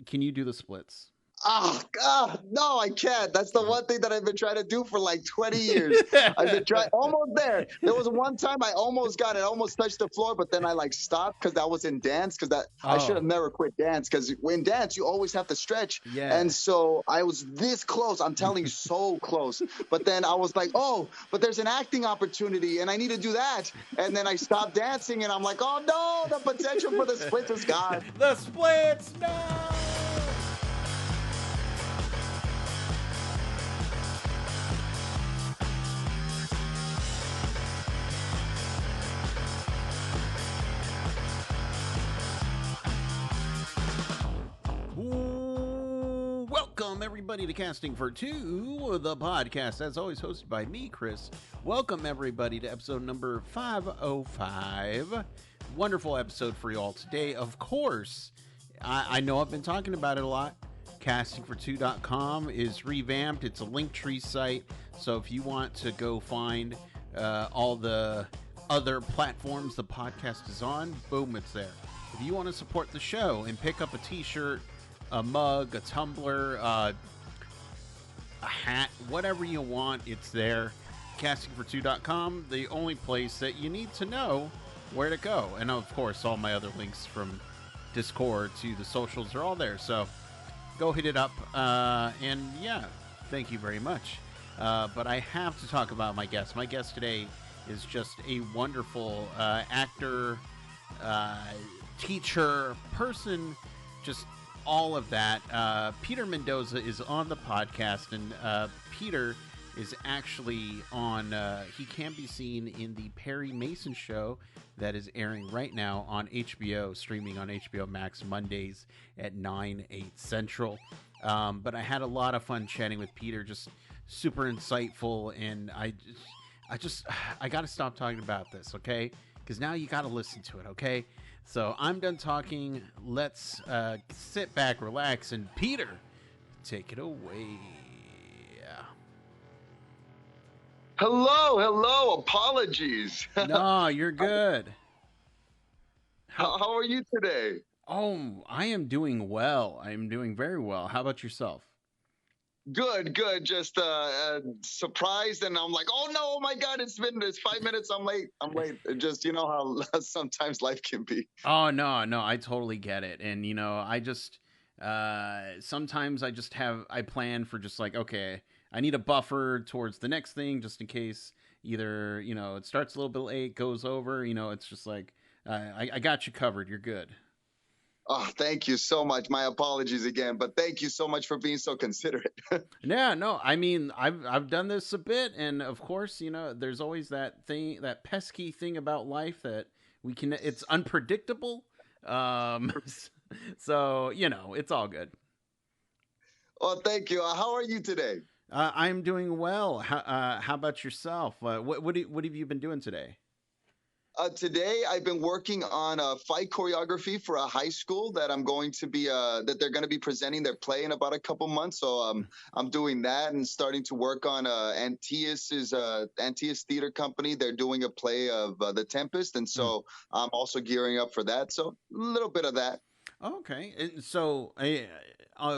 Can you do the splits? Oh, God, no, I can't. That's the one thing that I've been trying to do for like 20 years. I've been trying almost there. There was one time I almost got it, almost touched the floor, but then I like stopped because I was in dance because that I should Oh, have never quit dance because in dance you always have to stretch. yeah. And so I was this close. I'm telling you, so close. But then I was like, oh, but there's an acting opportunity and I need to do that. And then I stopped dancing and I'm like, oh no, the potential for the splits is gone. The splits, no! Welcome, everybody, to Casting for Two, the podcast, as always, hosted by me, Chris. Welcome, everybody, to episode number 505. Wonderful episode for you all today. Of course, I know I've been talking about it a lot. Castingfor2.com is revamped. It's a Linktree site, so if you want to go find all the other platforms the podcast is on, boom, it's there. If you want to support the show and pick up a t-shirt, a mug, a tumbler, a hat, whatever you want, it's there. Castingfor2.com, the only place that you need to know where to go. And of course, all my other links from Discord to the socials are all there. So go hit it up. And yeah, thank you very much. But I have to talk about my guest. My guest today is just a wonderful actor, teacher, person, just all of that. Peter Mendoza is on the podcast, and Peter is actually on, he can be seen in the Perry Mason show that is airing right now on HBO, streaming on HBO Max Mondays at 9/8 Central. But I had a lot of fun chatting with Peter, just super insightful, and I got to stop talking about this, okay? Because now you got to listen to it, okay? So I'm done talking. Let's sit back, relax, and Peter, take it away. Hello. Apologies. No, you're good. How are you today? Oh, I am doing well. I am doing very well. How about yourself? Good. Just surprised, and I'm like, oh no, oh my God, it's 5 minutes. I'm late. Just how sometimes life can be. Oh, no, I totally get it. And, I just, sometimes I plan for just like, okay, I need a buffer towards the next thing just in case either, it starts a little bit late, goes over, it's just like, I got you covered. You're good. Oh, thank you so much. My apologies again, but thank you so much for being so considerate. Yeah, no, I mean, I've done this a bit, and of course, there's always that thing, that pesky thing about life that it's unpredictable. So, it's all good. Well, thank you. How are you today? I'm doing well. How about yourself? What have you been doing today? Today, I've been working on a fight choreography for a high school that I'm going to be that they're going to be presenting their play in about a couple months. So I'm doing that and starting to work on Antaeus Theater Company. They're doing a play of The Tempest, and so I'm also gearing up for that. So a little bit of that. Okay, and so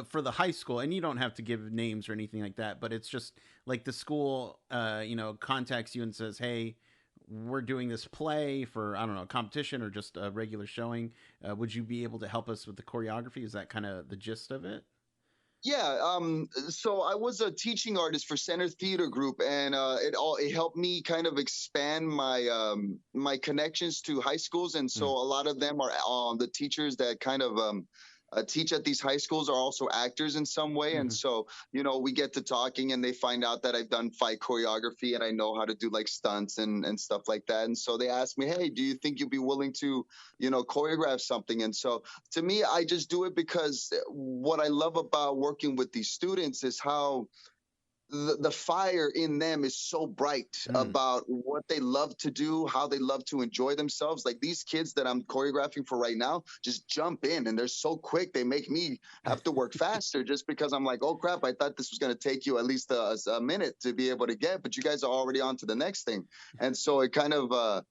for the high school, and you don't have to give names or anything like that, but it's just like the school, contacts you and says, "Hey, we're doing this play for, I don't know, a competition or just a regular showing. Would you be able to help us with the choreography?" Is that kind of the gist of it? Yeah, so I was a teaching artist for Center Theater Group, and it helped me kind of expand my connections to high schools, and so a lot of them are the teachers that kind of teach at these high schools are also actors in some way. And so, we get to talking and they find out that I've done fight choreography and I know how to do like stunts and stuff like that. And so they asked me, hey, do you think you'd be willing to, choreograph something? And so to me, I just do it because what I love about working with these students is how the fire in them is so bright about what they love to do, how they love to enjoy themselves. Like these kids that I'm choreographing for right now just jump in and they're so quick. They make me have to work faster just because I'm like, oh crap, I thought this was going to take you at least a minute to be able to get, but you guys are already on to the next thing. And so it kind of,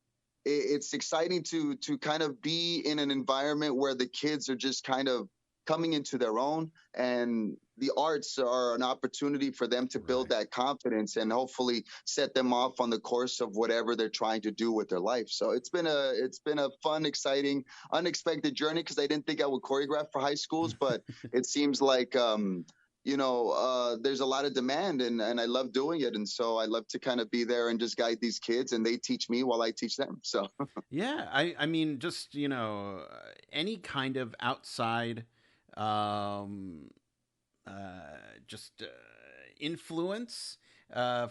it's exciting to kind of be in an environment where the kids are just kind of coming into their own, and the arts are an opportunity for them to build Right. that confidence and hopefully set them off on the course of whatever they're trying to do with their life. So it's been a fun, exciting, unexpected journey, because I didn't think I would choreograph for high schools, but it seems like there's a lot of demand, and I love doing it. And so I love to kind of be there and just guide these kids, and they teach me while I teach them. So Yeah, I mean, just any kind of outside, um, just influence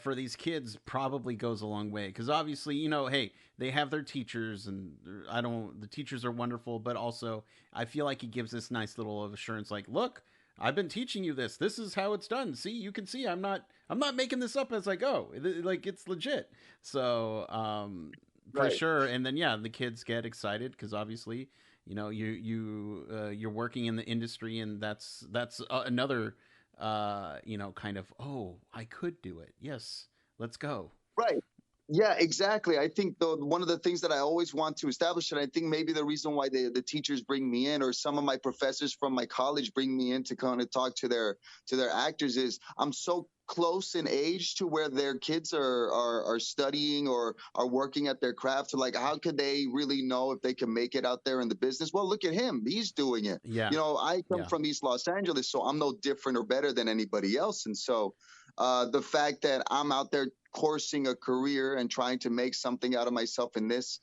for these kids probably goes a long way, because obviously, hey, they have their teachers, and I don't. The teachers are wonderful, but also I feel like it gives this nice little of assurance, like, look, I've been teaching you this. This is how it's done. See, you can see I'm not making this up as I go. Like, it's legit. So for right. sure. And then yeah, the kids get excited because obviously, you're working in the industry, and that's another kind of, oh, I could do it. Yes, let's go. Right. Yeah, exactly. I think one of the things that I always want to establish, and I think maybe the reason why the teachers bring me in, or some of my professors from my college bring me in to kind of talk to their actors, is I'm so close in age to where their kids are studying or are working at their craft. So like, how could they really know if they can make it out there in the business? Well, look at him. He's doing it. Yeah, I come yeah, from East Los Angeles, so I'm no different or better than anybody else. And so the fact that I'm out there coursing a career and trying to make something out of myself in this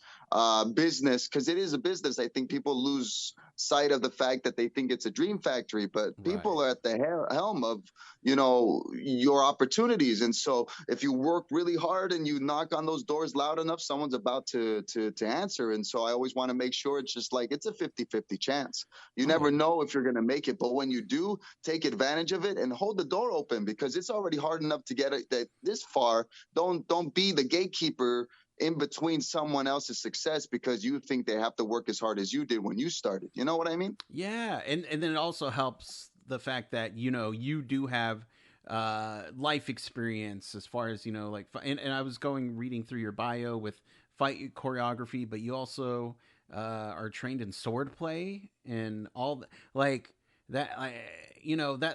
business, because it is a business. I think people lose sight of the fact that they think it's a dream factory, but people right. are at the helm of your opportunities. And so if you work really hard and you knock on those doors loud enough, someone's about to answer. And so I always want to make sure it's just like it's a 50-50 chance. You never Oh, know if you're going to make it, but when you do, take advantage of it and hold the door open, because it's already hard enough to get it this far. Don't be the gatekeeper in between someone else's success because you think they have to work as hard as you did when you started. You know what I mean? yeah, and then it also helps the fact that you do have life experience as far as like, and I was going reading through your bio with fight choreography, but you also are trained in sword play and all like that.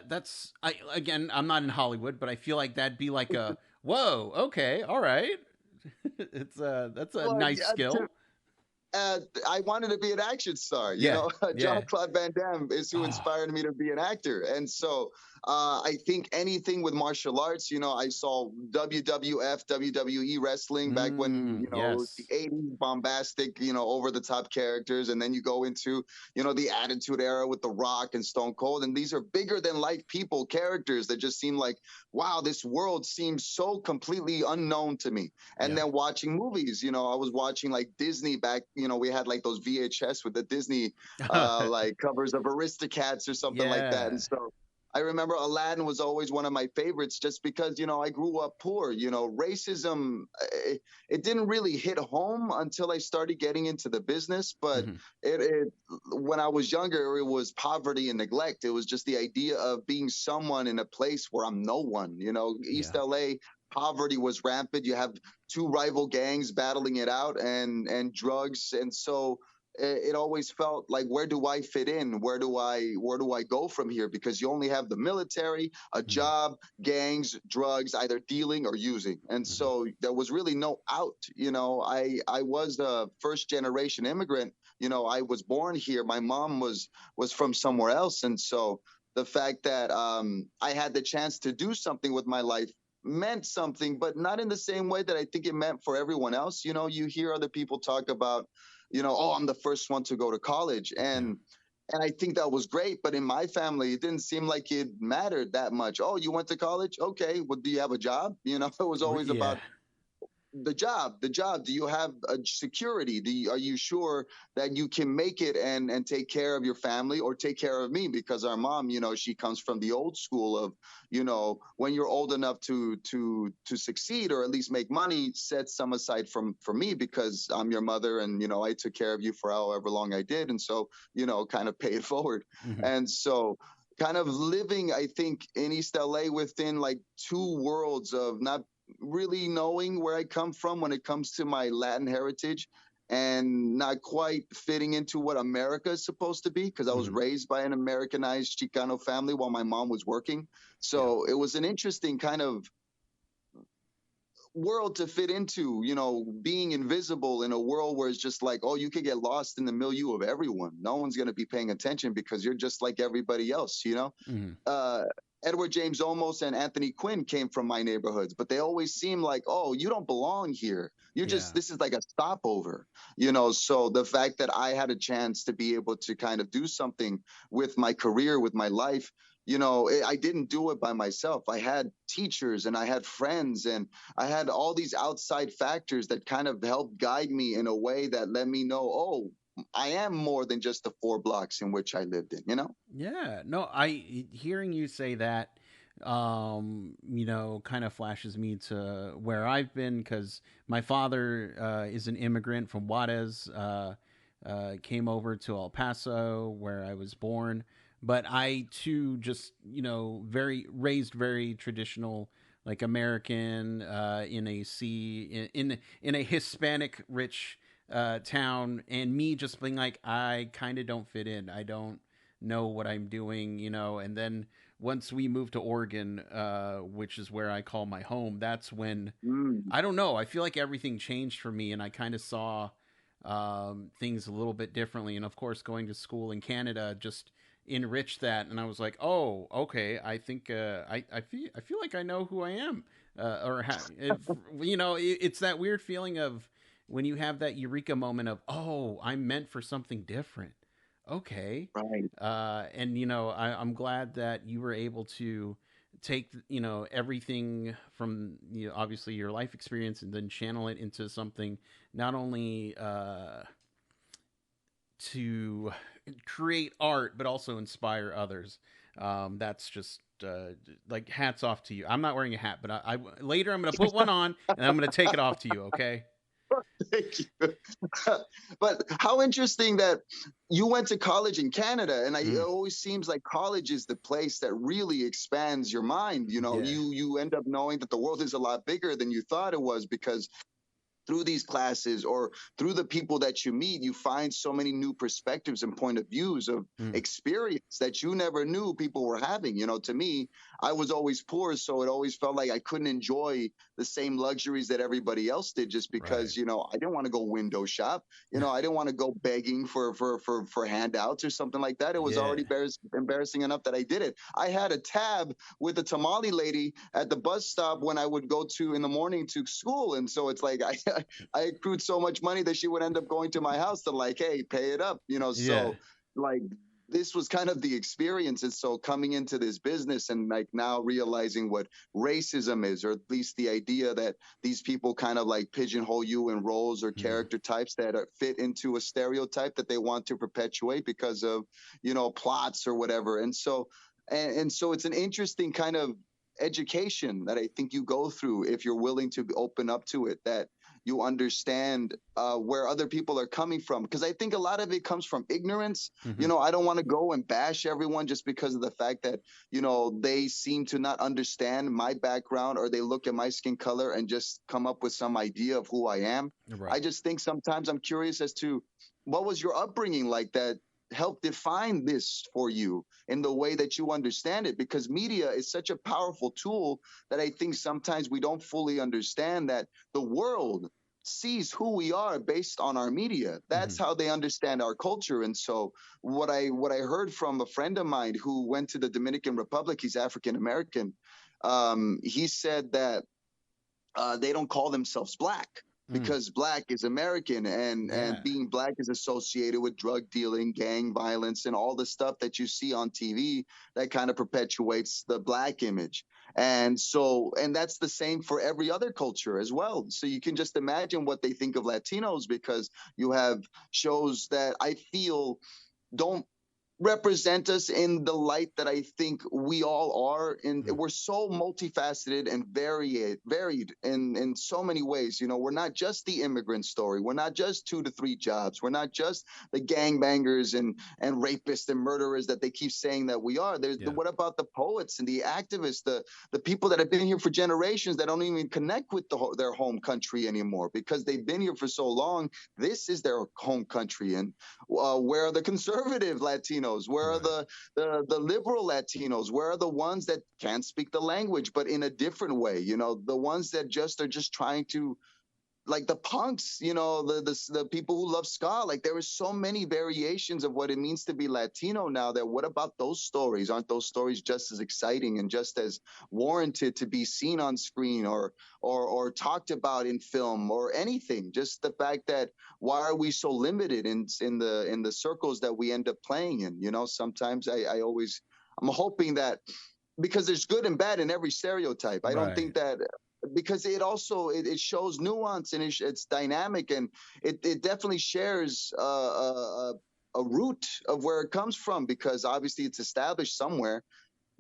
That's, I again, I'm not in Hollywood, but I feel like that'd be like a whoa, okay, all right. That's a Well, nice skill. I wanted to be an action star. Yeah, John yeah. Claude Van Damme is who Oh, inspired me to be an actor. And so I think anything with martial arts, I saw WWF, WWE wrestling back when, it was the yes. 80s, bombastic, over the top characters. And then you go into, the Attitude Era with The Rock and Stone Cold. And these are bigger than life people, characters that just seem like, wow, this world seems so completely unknown to me. And Yeah. then watching movies, I was watching like Disney back, we had like those VHS with the Disney like covers of Aristocats or something like that. And Yeah. so I remember Aladdin was always one of my favorites just because, I grew up poor. Racism, it didn't really hit home until I started getting into the business. But Mhm. when I was younger, it was poverty and neglect. It was just the idea of being someone in a place where I'm no one. East Yeah. LA, poverty was rampant. You have two rival gangs battling it out, and drugs. And so it always felt like, where do I fit in? Where do I go from here? Because you only have the military, a Mhm. job, gangs, drugs, either dealing or using. And Mhm. so there was really no out. I was a first generation immigrant. I was born here. My mom was from somewhere else. And so the fact that I had the chance to do something with my life meant something, but not in the same way that I think it meant for everyone else. You hear other people talk about, oh, I'm the first one to go to college. Yeah. And I think that was great. But in my family, it didn't seem like it mattered that much. Oh, you went to college? Okay. Well, do you have a job? It was always Yeah. about the job. Do you have a security? Are you sure that you can make it and take care of your family or take care of me? Because our mom, she comes from the old school of, when you're old enough to succeed or at least make money, set some aside for me, because I'm your mother, and I took care of you for however long I did. And so, kind of pay it forward. Mhm. And so kind of living, I think, in East LA within like two worlds of not really knowing where I come from when it comes to my Latin heritage, and not quite fitting into what America is supposed to be, because I was Hmm. raised by an Americanized Chicano family while my mom was working. Yeah. So it was an interesting kind of world to fit into, being invisible in a world where it's just like, oh, you could get lost in the milieu of everyone. No one's going to be paying attention because you're just like everybody else. Hmm. Uh, Edward James Olmos and Anthony Quinn came from my neighborhoods, but they always seem like, oh, you don't belong here. Yeah. This is like a stopover, So the fact that I had a chance to be able to kind of do something with my career, with my life, I didn't do it by myself. I had teachers and I had friends and I had all these outside factors that kind of helped guide me in a way that let me know, oh, I am more than just the 4 blocks in which I lived in. Yeah. No, I hearing you say that kind of flashes me to where I've been because my father is an immigrant from Juarez, came over to El Paso where I was born. But I too just, very raised very traditional, like American, in a in a Hispanic rich town, and me just being like, I kind of don't fit in. I don't know what I'm doing, and then once we moved to Oregon, which is where I call my home, that's when Mm. I don't know. I feel like everything changed for me, and I kind of saw things a little bit differently. And of course, going to school in Canada just enriched that. And I was like, oh, okay. I think I feel like I know who I am, it's that weird feeling of when you have that eureka moment of, oh, I'm meant for something different. Okay. Right. And I'm glad that you were able to take everything from obviously your life experience and then channel it into something not only to create art but also inspire others. That's just like hats off to you. I'm not wearing a hat, but I later I'm going to put one on and I'm going to take it off to you. Okay. Thank you. But how interesting that you went to college in Canada, and it Mm, always seems like college is the place that really expands your mind. yeah. You end up knowing that the world is a lot bigger than you thought it was, because through these classes or through the people that you meet, you find so many new perspectives and point of views of Mm, experience that you never knew people were having. To me, I was always poor, so it always felt like I couldn't enjoy the same luxuries that everybody else did, just right. because, I didn't want to go window shop. I didn't want to go begging for handouts or something like that. It was Yeah. already embarrassing enough that I did it. I had a tab with the tamale lady at the bus stop when I would go to in the morning to school. And so it's like I accrued so much money that she would end up going to my house to like, hey, pay it up. Yeah. So like this was kind of the experience. And so coming into this business and like now realizing what racism is, or at least the idea that these people kind of like pigeonhole you in roles or Mm, character types that fit into a stereotype that they want to perpetuate because of, plots or whatever. And so it's an interesting kind of education that I think you go through if you're willing to open up to it, that you understand where other people are coming from. Because I think a lot of it comes from ignorance. hmm I don't want to go and bash everyone just because of the fact that, they seem to not understand my background, or they look at my skin color and just come up with some idea of who I am. I Right. just think sometimes I'm curious as to what was your upbringing like that helped define this for you in the way that you understand it, because media is such a powerful tool that I think sometimes we don't fully understand that the world sees who we are based on our media. That's Hmm. how they understand our culture. And so what I heard from a friend of mine who went to the Dominican Republic, he's African American. He said that they don't call themselves black Mm, because black is American, and yeah. being black is associated with drug dealing, gang violence, and all the stuff that you see on TV that kind of perpetuates the black image. And that's the same for every other culture as well. So you can just imagine what they think of Latinos, because you have shows that I feel don't represent us in the light that I think we all are. And Mm. we're so multifaceted and varied in so many ways. We're not just the immigrant story. We're not just 2 to 3 jobs. We're not just the gangbangers and rapists and murderers that they keep saying that we are. Yeah. What about the poets and the activists, the people that have been here for generations that don't even connect with their home country anymore because they've been here for so long? This is their home country. And where are the conservative Latinos? Where are Right. the liberal Latinos? Where are the ones that can't speak the language, but in a different way? The ones that just are just trying to, like the punks, the people who love ska. Like there is so many variations of what it means to be Latino now. That what about those stories? Aren't those stories just as exciting and just as warranted to be seen on screen or talked about in film or anything? Just the fact that why are we so limited in the circles that we end up playing in? Sometimes I'm hoping that because there's good and bad in every stereotype. I don't Right. think that because it also it shows nuance and it's dynamic and it definitely shares a root of where it comes from because obviously it's established somewhere.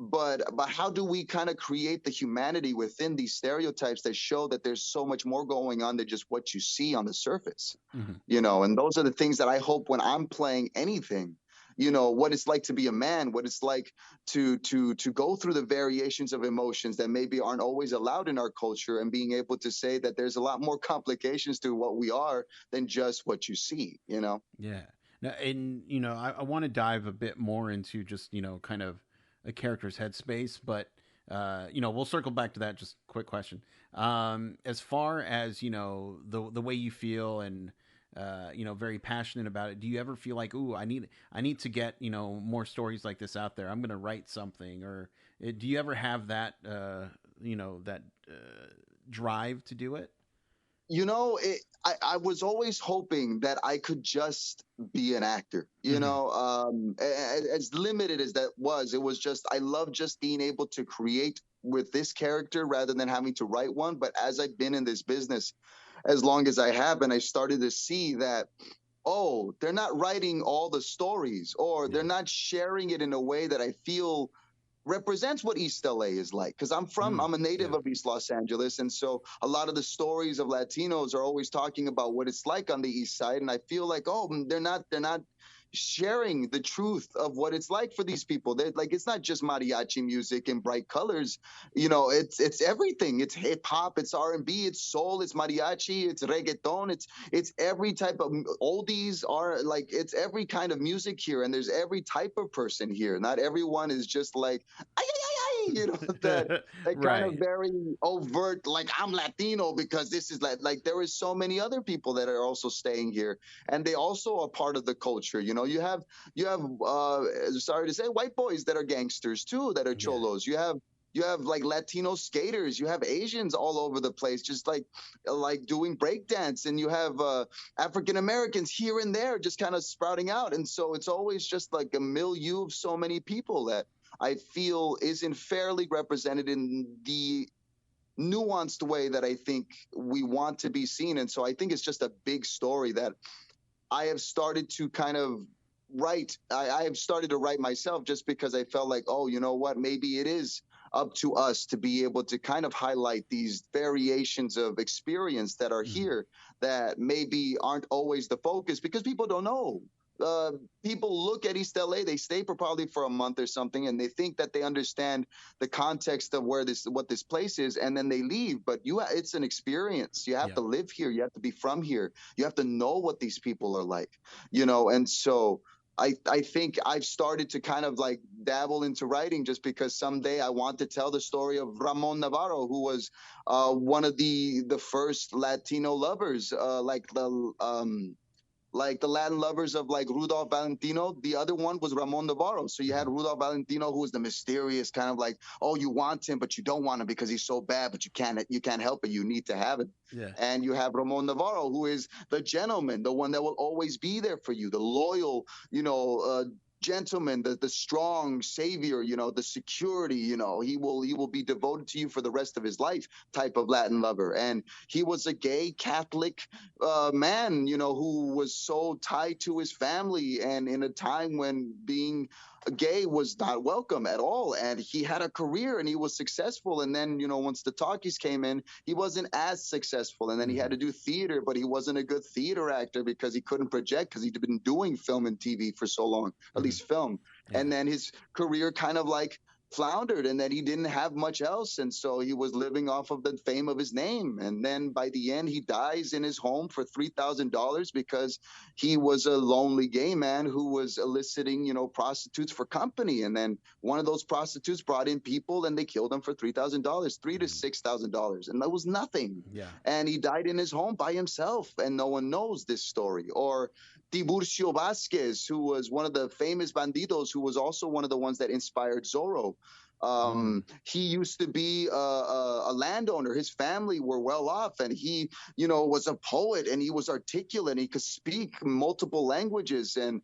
But how do we kind of create the humanity within these stereotypes that show that there's so much more going on than just what you see on the surface? Hmm. And those are the things that I hope when I'm playing anything, what it's like to be a man, what it's like to go through the variations of emotions that maybe aren't always allowed in our culture, and being able to say that there's a lot more complications to what we are than just what you see. Yeah. Now, and I want to dive a bit more into just kind of a character's headspace, but we'll circle back to that. Just quick question. As far as the way you feel and very passionate about it, do you ever feel like, ooh, I need to get more stories like this out there? I'm going to write something, or do you ever have that that drive to do it? I was always hoping that I could just be an actor. Hmm. As limited as that was, it was just I love just being able to create with this character rather than having to write one. But as I've been in this business as long as I have, and I started to see that, oh, they're not writing all the stories, or they're Yeah. not sharing it in a way that I feel represents what East LA is like. Because Mm. I'm a native Yeah. of East Los Angeles, and so a lot of the stories of Latinos are always talking about what it's like on the East Side, and I feel like, oh, they're not sharing the truth of what it's like for these people. They're like, it's not just mariachi music and bright colors. It's everything. It's hip hop, it's R&B, it's soul, it's mariachi, it's reggaeton, it's every type of oldies are like it's every kind of music here, and there's every type of person here. Not everyone is just like ay, ay, ay, ay, that kind of Right. very overt, like I'm Latino because this is like there is so many other people that are also staying here, and they also are part of the culture. You have sorry to say, white boys that are gangsters too, that are Yeah. cholos. You have like Latino skaters. You have Asians all over the place, just like doing breakdance, and you have African Americans here and there, just kind of sprouting out. And so it's always just like a milieu of so many people that I feel isn't fairly represented in the nuanced way that I think we want to be seen. And so I think it's just a big story that I have started to kind of write. I have started to write myself just because I felt like, oh, you know what? Maybe it is up to us to be able to kind of highlight these variations of experience that are Hmm. here that maybe aren't always the focus because people don't know. Uh, People look at East LA, they stay for probably for a month or something, and they think that they understand the context of what this place is, and then they leave. But it's an experience. You have Yeah. to live here. You have to be from here. You have to know what these people are like, and so I think I've started to kind of like dabble into writing just because someday I want to tell the story of Ramon Navarro, who was one of the first Latino lovers, like the Latin lovers of like Rudolph Valentino. The other one was Ramon Navarro. So you had Hmm. Rudolph Valentino, who was the mysterious kind of like, oh, you want him, but you don't want him because he's so bad, but you can't help it. You need to have it. Yeah. And you have Ramon Navarro, who is the gentleman, the one that will always be there for you, the loyal, gentleman, the strong savior, the security, he will be devoted to you for the rest of his life type of Latin lover. And he was a gay Catholic man, who was so tied to his family, and in a time when being gay was not welcome at all. And he had a career and he was successful. And then, once the talkies came in, he wasn't as successful. And then he had Hmm. to do theater, but he wasn't a good theater actor because he couldn't project because he'd been doing film and TV for so long, at Hmm. least film. Yeah. And then his career kind of like floundered, and then he didn't have much else, and so he was living off of the fame of his name. And then by the end he dies in his home for $3,000 because he was a lonely gay man who was eliciting prostitutes for company. And then one of those prostitutes brought in people and they killed him for $3,000, three to Hmm. $6,000, and that was nothing. Yeah. And he died in his home by himself, and no one knows this story. Or Tiburcio Vasquez, who was one of the famous bandidos, who was also one of the ones that inspired Zorro. Mm. He used to be a landowner. His family were well off, and he was a poet, and he was articulate. And he could speak multiple languages, and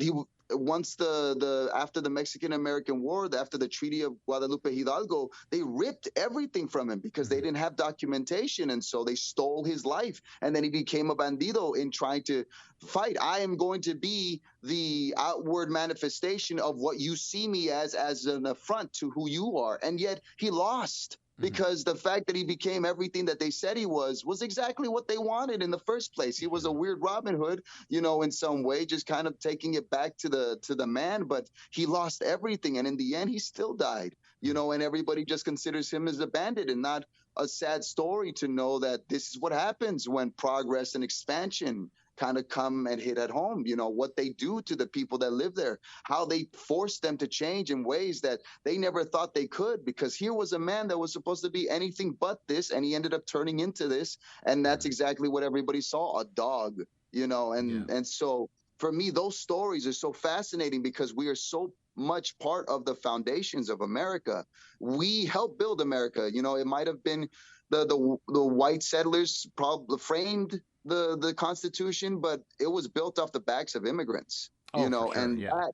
he once the after the Mexican American War, after the Treaty of Guadalupe Hidalgo, they ripped everything from him because they Hmm. didn't have documentation, and so they stole his life. And then he became a bandido in trying to fight. I am going to be the outward manifestation of what you see me as an affront to who you are. And yet he lost Hmm. because the fact that he became everything that they said he was exactly what they wanted in the first place. He was a Yeah. weird Robin Hood, in some way, just kind of taking it back to the man, but he lost everything, and in the end he still died. And everybody just considers him as a bandit, and not a sad story to know that this is what happens when progress and expansion kind of come and hit at home. What they do to the people that live there, how they force them to change in ways that they never thought they could. Because here was a man that was supposed to be anything but this, and he ended up turning into this. And that's Hmm. exactly what everybody saw, a dog. Yeah. And so for me, those stories are so fascinating because we are so much part of the foundations of America. We helped build America. It might have been the white settlers probably framed the Constitution, but it was built off the backs of immigrants. Oh, for sure. And Yeah.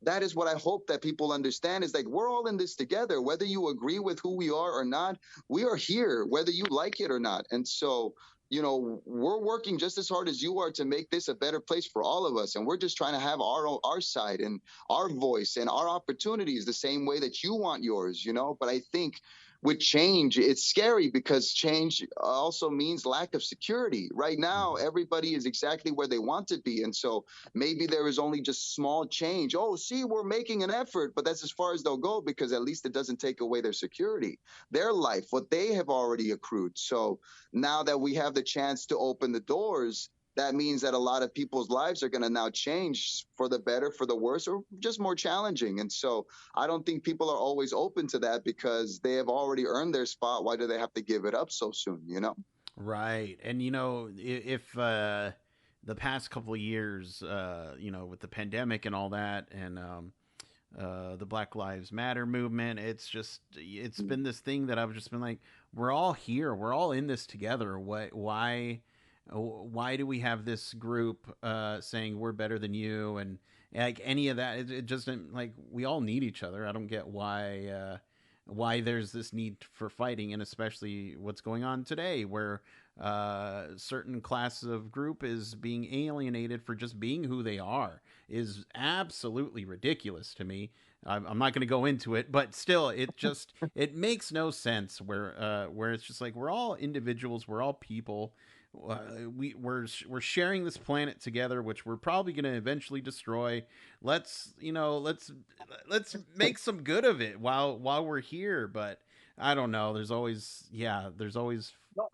that is what I hope that people understand, is like, we're all in this together, whether you agree with who we are or not. We are here, whether you like it or not. And so, we're working just as hard as you are to make this a better place for all of us. And we're just trying to have our side and our voice and our opportunities the same way that you want yours. But I think with change, it's scary because change also means lack of security. Right now, Hmm. everybody is exactly where they want to be. And so maybe there is only just small change. Oh, see, we're making an effort, but that's as far as they'll go, because at least it doesn't take away their security, their life, what they have already accrued. So now that we have the chance to open the doors, that means that a lot of people's lives are going to now change for the better, for the worse, or just more challenging. And so I don't think people are always open to that because they have already earned their spot. Why do they have to give it up so soon? Right. And if the past couple of years, with the pandemic and all that, and the Black Lives Matter movement, it's been this thing that I've just been like, we're all here, we're all in this together. Why do we have this group saying we're better than you, and like any of that? It just like, we all need each other. I don't get why there's this need for fighting, and especially what's going on today, where certain class of group is being alienated for just being who they are, is absolutely ridiculous to me. I'm not going to go into it, but still, it makes no sense where it's just like, we're all individuals, we're all people. We're sharing this planet together, which we're probably going to eventually destroy. Let's make some good of it while we're here. But I don't know. There's always No,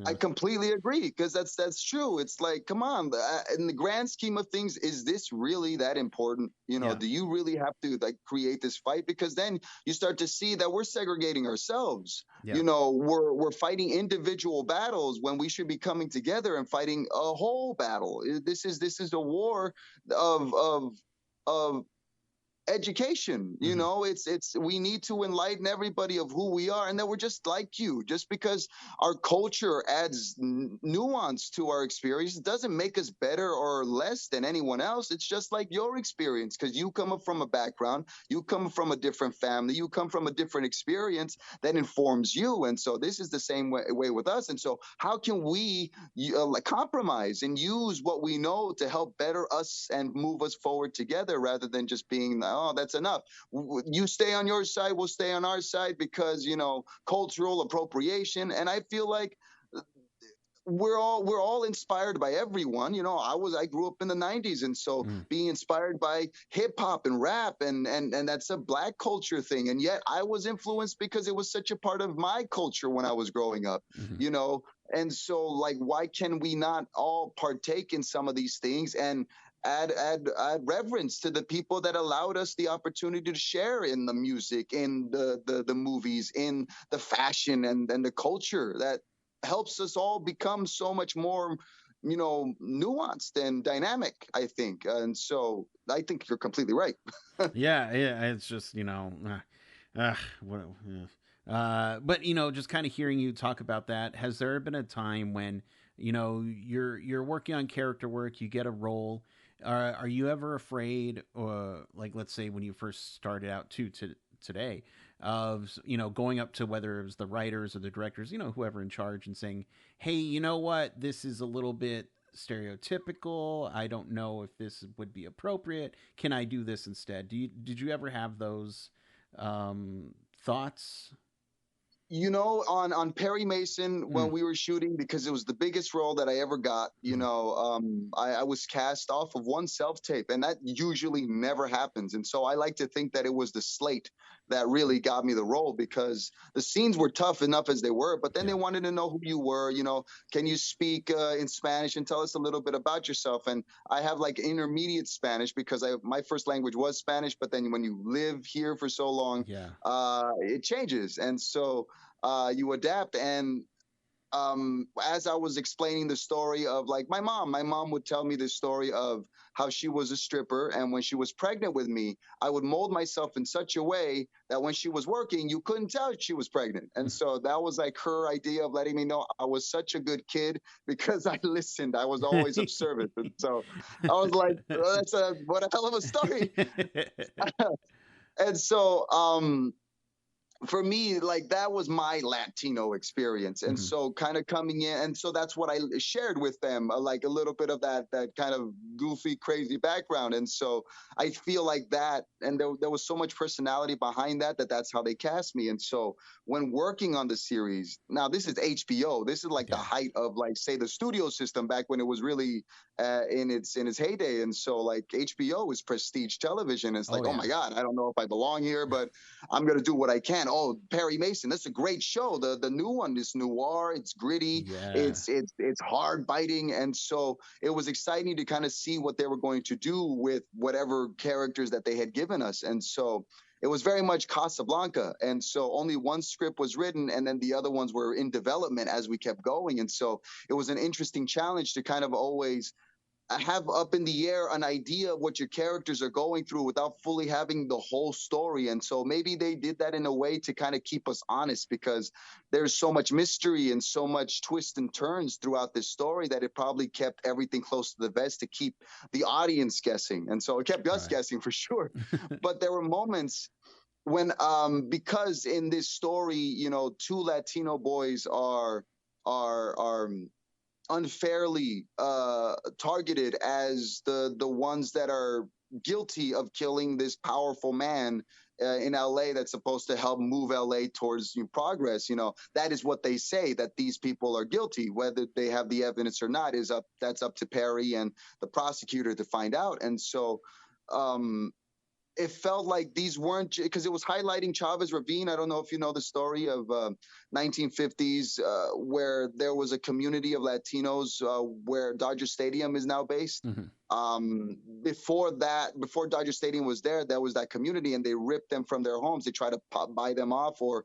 I yeah. completely agree, because that's true. It's like, come on, in the grand scheme of things, is this really that important? Yeah. Do you really have to like create this fight? Because then you start to see that we're segregating ourselves. Yeah. We're fighting individual battles when we should be coming together and fighting a whole battle. This is a war of education. You Hmm. know, it's we need to enlighten everybody of who we are and that we're just like you. Just because our culture adds nuance to our experience doesn't make us better or less than anyone else. It's just like your experience, because you come up from a background, you come from a different family, you come from a different experience that informs you. And so this is the same way with us. And so how can we like compromise and use what we know to help better us and move us forward together, rather than just being, oh, that's enough. You stay on your side, we'll stay on our side, because cultural appropriation. And I feel like we're all inspired by everyone. I grew up in the 90s, and so Hmm. being inspired by hip hop and rap, and that's a black culture thing. And yet I was influenced because it was such a part of my culture when I was growing up. Hmm. you know and so, like, why can we not all partake in some of these things and add reverence to the people that allowed us the opportunity to share in the music, in the movies, in the fashion, and the culture that helps us all become so much more nuanced and dynamic, I think. And so I think you're completely right. Yeah, yeah. It's just what. But just kind of hearing you talk about that, has there been a time when you're working on character work, you get a role? Are you ever afraid, like let's say when you first started out today, of going up to whether it was the writers or the directors, whoever in charge, and saying, "Hey, you know what? This is a little bit stereotypical. I don't know if this would be appropriate. Can I do this instead?" Did you ever have those thoughts? On Perry Mason, Mm, when we were shooting, because it was the biggest role that I ever got, mm-hmm. I was cast off of one self tape, and that usually never happens. And so I like to think that it was the slate that really got me the role, because the scenes were tough enough as they were, but then they Yeah. wanted to know who you were. Can you speak in Spanish and tell us a little bit about yourself? And I have like intermediate Spanish, because my first language was Spanish, but then when you live here for so long, Yeah. it changes. And so you adapt. And as I was explaining the story of, like, my mom would tell me this story of how she was a stripper, and when she was pregnant with me, I would mold myself in such a way that when she was working, you couldn't tell she was pregnant. And so that was like her idea of letting me know I was such a good kid because I listened. I was always of service. And so I was like, oh, what a hell of a story. And so for me, like, that was my Latino experience. And Mhm. so kind of coming in, and so that's what I shared with them, like a little bit of that kind of goofy, crazy background. And so I feel like that, and there was so much personality behind that's how they cast me. And so when working on the series, now this is HBO, this is like the Yeah. height of, like, say, the studio system back when it was really in its heyday. And so, like, HBO is prestige television. It's Oh like, oh my yeah. God, I don't know if I belong here, but I'm gonna do what I can. Oh, Perry Mason, that's a great show. The new one is noir. It's gritty. Yeah. It's hard biting, and so it was exciting to kind of see what they were going to do with whatever characters that they had given us. And so it was very much Casablanca. And so only one script was written, and then the other ones were in development as we kept going. And so it was an interesting challenge to kind of always have up in the air an idea of what your characters are going through without fully having the whole story. And so maybe they did that in a way to kind of keep us honest, because there's so much mystery and so much twists and turns throughout this story that it probably kept everything close to the vest to keep the audience guessing. And so it kept us Right. guessing for sure. But there were moments when, because in this story, two Latino boys are unfairly targeted as the ones that are guilty of killing this powerful man in LA that's supposed to help move LA towards progress. That is what they say, that these people are guilty. Whether they have the evidence or not that's up to Perry and the prosecutor to find out. And so um, it felt like these weren't, because it was highlighting Chavez Ravine. I don't know if you know the story of 1950s, where there was a community of Latinos where Dodger Stadium is now based. Mhm. Before that, before Dodger Stadium was there was that community, and they ripped them from their homes. They try to buy them off, or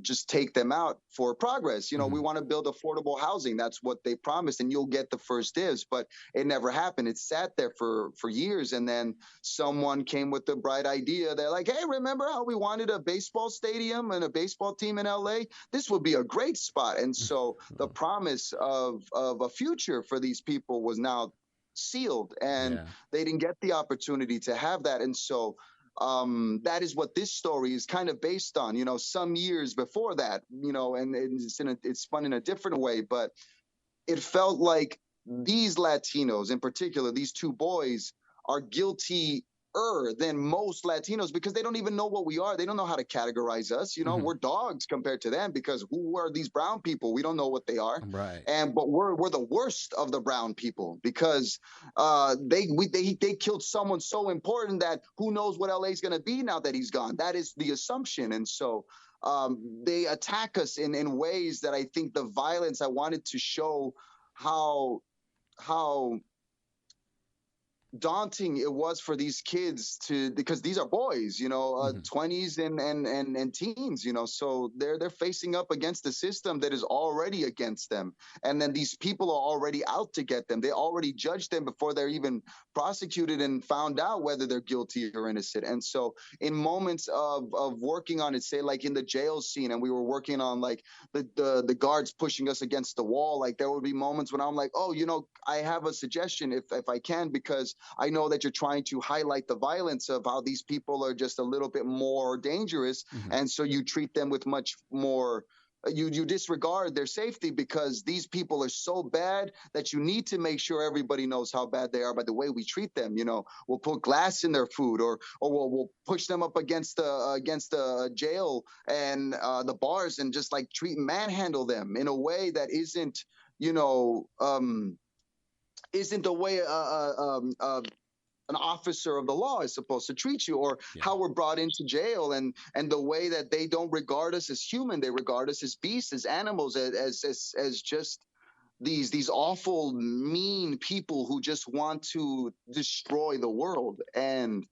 just take them out for progress. We Hmm. want to build affordable housing. That's what they promised, and you'll get the first dibs. But it never happened. It sat there for years, and then someone came with the bright idea. They're like, "Hey, remember how we wanted a baseball stadium and a baseball team in LA? This would be a great spot." And so the promise of a future for these people was now sealed, and Yeah. they didn't get the opportunity to have that. And so that is what this story is kind of based on. Some years before that, and it's spun in a different way, but it felt like these Latinos, in particular, these two boys, are guilty than most Latinos, because they don't even know what we are. They don't know how to categorize us. Hmm. We're dogs compared to them, because who are these brown people? We don't know what they are. Right. But we're the worst of the brown people, because they killed someone so important that who knows what LA is going to be now that he's gone. That is the assumption. And so they attack us in ways that I think the violence, I wanted to show how daunting it was for these kids, because these are boys, Hmm. 20s and teens, so they're facing up against a system that is already against them. And then these people are already out to get them. They already judged them before they're even prosecuted and found out whether they're guilty or innocent. And so in moments of working on it, say like in the jail scene, and we were working on like the guards pushing us against the wall, like there would be moments when I'm like, oh, I have a suggestion, if I can, because I know that you're trying to highlight the violence of how these people are just a little bit more dangerous. Hmm. And so you treat them with much more. You disregard their safety, because these people are so bad that you need to make sure everybody knows how bad they are by the way we treat them. We'll put glass in their food, or we'll push them up against the jail and the bars, and just like manhandle them in a way that you know isn't the way an officer of the law is supposed to treat you, or Yeah. how we're brought into jail, and the way that they don't regard us as human. They regard us as beasts, as animals, as just these awful, mean people who just want to destroy the world. And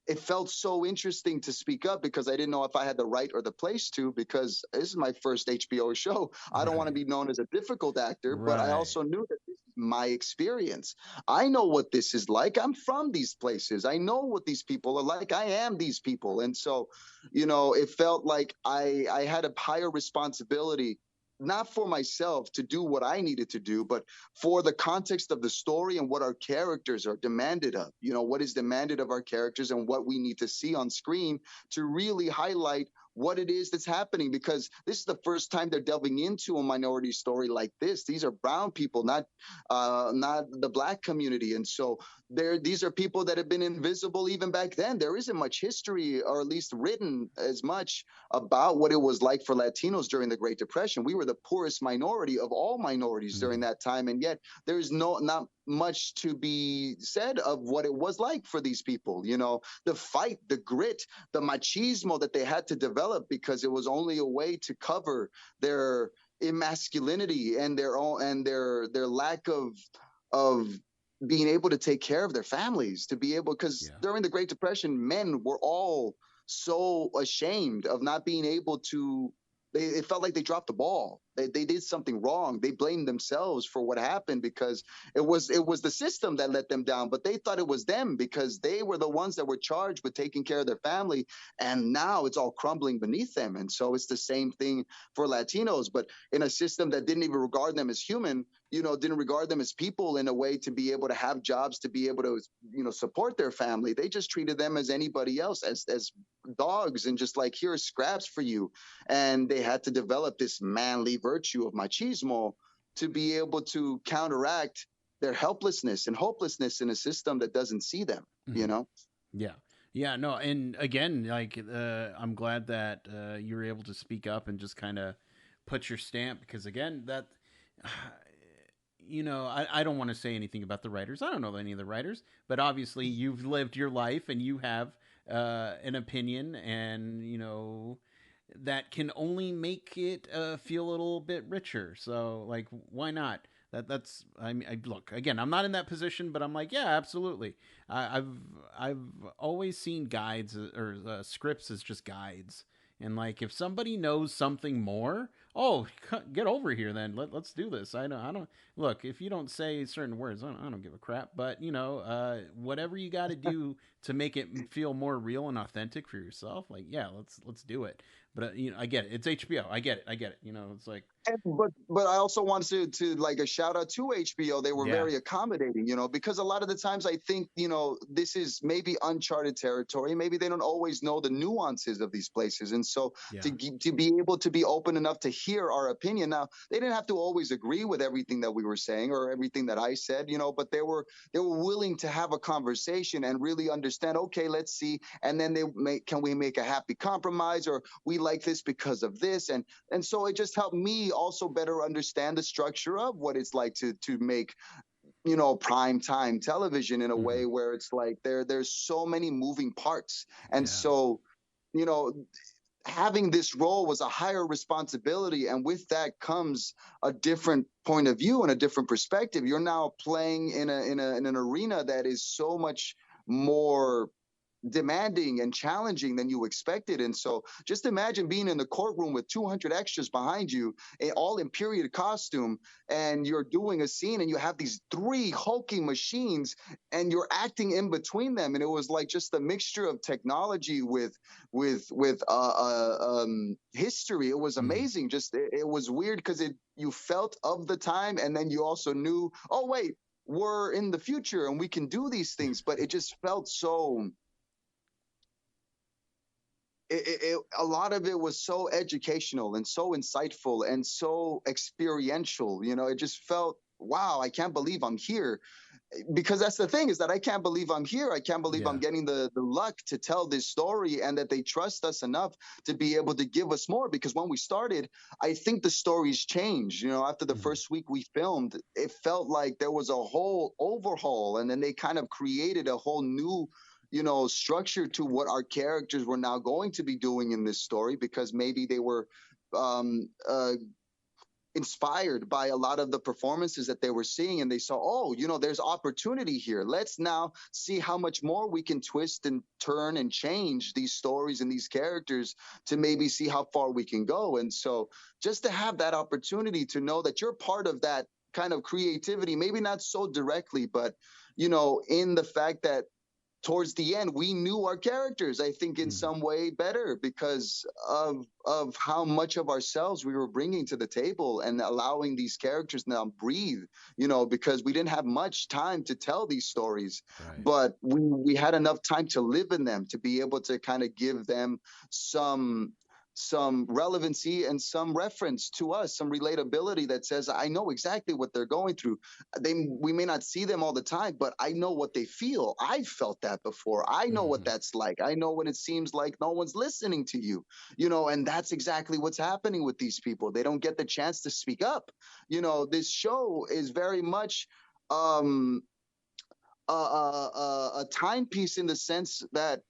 it felt so interesting to speak up, because I didn't know if I had the right or the place to, because this is my first HBO show. I don't want to Right. be known as a difficult actor, but I Right. also knew that this is my experience. I know what this is like. I'm from these places. I know what these people are like. I am these people. And so, it felt like I had a higher responsibility, not for myself to do what I needed to do, but for the context of the story and what our characters are demanded of. What is demanded of our characters, and what we need to see on screen to really highlight what it is that's happening, because this is the first time they're delving into a minority story like this. These are brown people, not the black community. And so these are people that have been invisible even back then. There isn't much history, or at least written as much, about what it was like for Latinos during the Great Depression. We were the poorest minority of all minorities during Hmm. that time, and yet there is not much to be said of what it was like for these people. The fight, the grit, the machismo that they had to develop, because it was only a way to cover their emasculinity and their lack of being able to take care of their families, to be able, because Yeah. during the Great Depression, men were all so ashamed of not being able to. It felt like they dropped the ball. They did something wrong. They blamed themselves for what happened, because it was the system that let them down. But they thought it was them, because they were the ones that were charged with taking care of their family. And now it's all crumbling beneath them. And so it's the same thing for Latinos, but in a system that didn't even regard them as human, didn't regard them as people in a way to be able to have jobs, to be able to, support their family. They just treated them as anybody else, as dogs, and just like, here are scraps for you. And they had to develop this manly virtue of machismo to be able to counteract their helplessness and hopelessness in a system that doesn't see them, you Hmm. know? Yeah. Yeah, no, and again, like, I'm glad that you were able to speak up and just kind of put your stamp, because again, that I don't want to say anything about the writers. I don't know any of the writers, but obviously you've lived your life and you have an opinion, and that can only make it feel a little bit richer. So, like, why not? That's I mean, look again. I'm not in that position, but I'm like, yeah, absolutely. I've always seen guides or scripts as just guides, and like if somebody knows something more, oh, get over here then. Let's do this. I don't look if you don't say certain words. I don't give a crap. But whatever you got to do to make it feel more real and authentic for yourself, like yeah, let's do it. But I get it. It's HBO. I get it. I get it. It's like But I also wanted to like a shout out to HBO. They were yeah, very accommodating, because a lot of the times I think, this is maybe uncharted territory. Maybe they don't always know the nuances of these places. And so yeah, to be able to be open enough to hear our opinion. Now, they didn't have to always agree with everything that we were saying or everything that I said, but they were willing to have a conversation and really understand, okay, let's see. And then can we make a happy compromise, or we like this because of this? And so it just helped me also better understand the structure of what it's like to make prime time television in a mm-hmm. way where it's like there's so many moving parts. And Yeah, so you know having this role was a higher responsibility, and with that comes a different point of view and a different perspective. You're now playing in an arena that is so much more demanding and challenging than you expected. And so just imagine being in the courtroom with 200 extras behind you, all in period costume, and you're doing a scene and you have these three hulking machines and you're acting in between them. And it was like just a mixture of technology with history. It was mm-hmm. amazing. Just it was weird because you felt of the time, and then you also knew, oh wait, we're in the future and we can do these things. But it just felt so a lot of it was so educational and so insightful and so experiential. It just felt, wow, I can't believe I'm here. Because that's the thing, is that I can't believe I'm here. I can't believe I'm Yeah, getting the luck to tell this story, and that they trust us enough to be able to give us more. Because when we started, I think the stories changed. After the mm-hmm. first week we filmed, it felt like there was a whole overhaul, and then they kind of created a whole new structure to what our characters were now going to be doing in this story, because maybe they were um, uh, inspired by a lot of the performances that they were seeing, and they saw, oh, there's opportunity here. Let's now see how much more we can twist and turn and change these stories and these characters to maybe see how far we can go. And so just to have that opportunity to know that you're part of that kind of creativity, maybe not so directly, but in the fact that towards the end we knew our characters, I think, in Mm-hmm. some way better, because of how much of ourselves we were bringing to the table and allowing these characters now breathe, because we didn't have much time to tell these stories, Right. but we had enough time to live in them, to be able to kind of give them some relevancy and some reference to us, some relatability that says, I know exactly what they're going through. We may not see them all the time, but I know what they feel. I've felt that before. I know what Mm-hmm. that's like. I know what it seems like no one's listening to you, and that's exactly what's happening with these people. They don't get the chance to speak up. This show is very much um a timepiece, in the sense that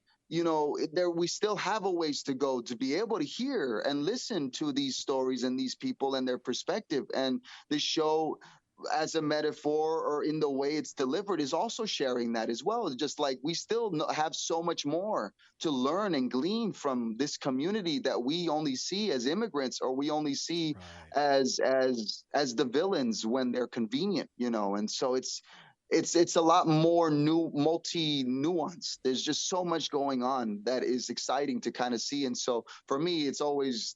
there we still have a ways to go to be able to hear and listen to these stories and these people and their perspective. And the show, as a metaphor or in the way it's delivered, is also sharing that as well. Just like we still have so much more to learn and glean from this community that we only see as immigrants, or we only see Right. as the villains when they're convenient. And so it's a lot more multi nuanced. There's just so much going on that is exciting to kind of see. And so for me, it's always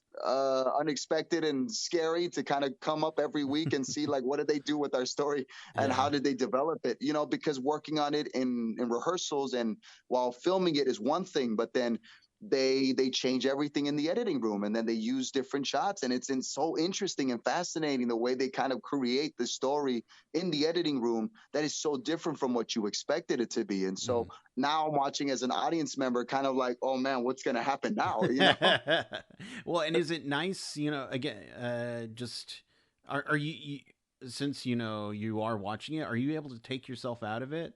unexpected and scary to kind of come up every week and see, like, what did they do with our story and how Yeah. did they develop it? Because working on it in rehearsals and while filming it is one thing, but then they change everything in the editing room, and then they use different shots, and it's so interesting and fascinating the way they kind of create the story in the editing room that is so different from what you expected it to be. And so now I'm watching as an audience member, kind of like, oh man, what's going to happen now? Well, and is it nice, again, just are you since you are watching it, are you able to take yourself out of it?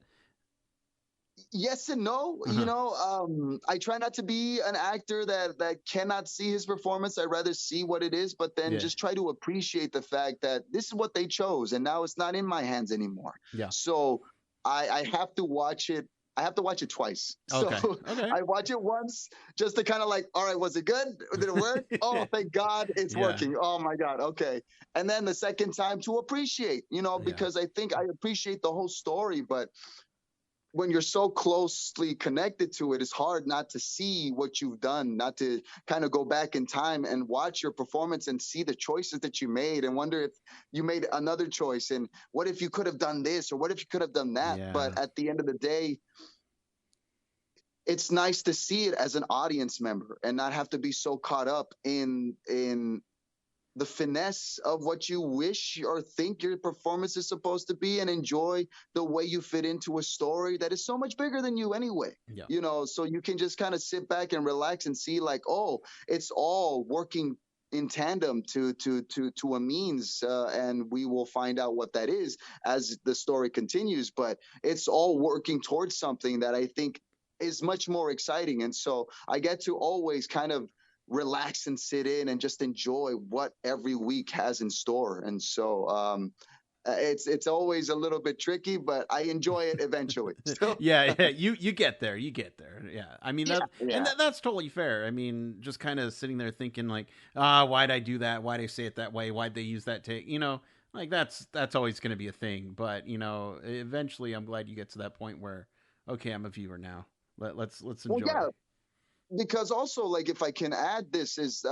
Yes and no. Uh-huh. I try not to be an actor that cannot see his performance. I rather see what it is, but then Yeah. just try to appreciate the fact that this is what they chose, and now it's not in my hands anymore. Yeah. So I have to watch it. I have to watch it twice. So Okay. Okay. I watch it once just to kind of like, all right, was it good? Did it work? Oh, thank God it's Yeah. working. Oh my God. Okay. And then the second time to appreciate, Yeah. because I think I appreciate the whole story, but when you're so closely connected to it, it's hard not to see what you've done, not to kind of go back in time and watch your performance and see the choices that you made and wonder if you made another choice and what if you could have done this or what if you could have done that. Yeah. But at the end of the day, it's nice to see it as an audience member and not have to be so caught up in the finesse of what you wish or think your performance is supposed to be and enjoy the way you fit into a story that is so much bigger than you anyway. Yeah. So you can just kind of sit back and relax and see like, oh, it's all working in tandem to a means, and we will find out what that is as the story continues. But it's all working towards something that I think is much more exciting. And so I get to always kind of relax and sit in and just enjoy what every week has in store. And so it's always a little bit tricky, but I enjoy it eventually. So Yeah, yeah, you get there, you get there. Yeah, I mean yeah, that, and yeah. that's totally fair. I mean, just kind of sitting there thinking like, why'd I do that? Why'd I say it that way? Why'd they use that take? Like that's always going to be a thing. But eventually, I'm glad you get to that point where, okay, I'm a viewer now. Let's Well, enjoy. yeah, because also like if I can add this is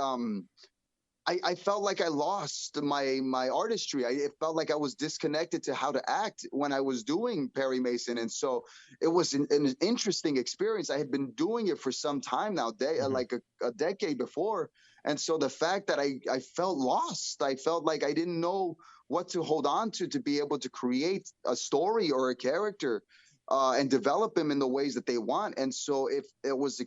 I felt like I lost my artistry. It felt like I was disconnected to how to act when I was doing Perry Mason, and so it was an interesting experience. I had been doing it for some time now, Hmm. like a decade before, and so the fact that I felt lost, I felt like I didn't know what to hold on to be able to create a story or a character. And develop them in the ways that they want, and so if it was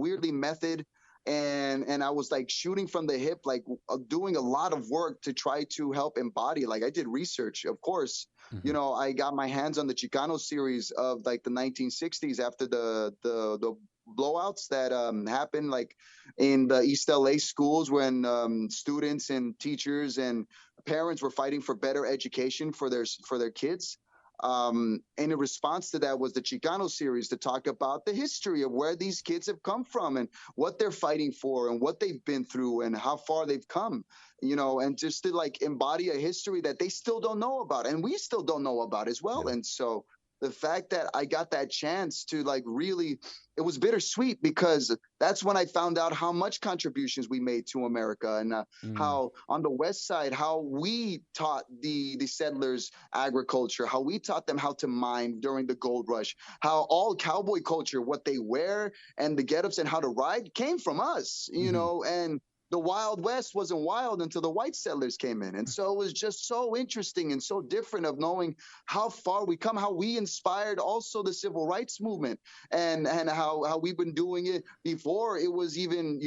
weirdly method, and I was like shooting from the hip, like doing a lot of work to try to help embody. Like I did research, of course. Hmm. I got my hands on the Chicano series of like the 1960s after the blowouts that happened like in the East LA schools when students and teachers and parents were fighting for better education for their kids. And in response to that was the Chicano series to talk about the history of where these kids have come from and what they're fighting for and what they've been through and how far they've come, and just to like embody a history that they still don't know about and we still don't know about as well. Yeah. And so the fact that I got that chance to like really, it was bittersweet because that's when I found out how much contributions we made to America and Mm. how on the West Side, how we taught the settlers agriculture, how we taught them how to mine during the gold rush, how all cowboy culture, what they wear and the get-ups and how to ride came from us, Hmm. and the Wild West wasn't wild until the white settlers came in. And so it was just so interesting and so different of knowing how far we come, how we inspired also the civil rights movement and how we've been doing it before it was even,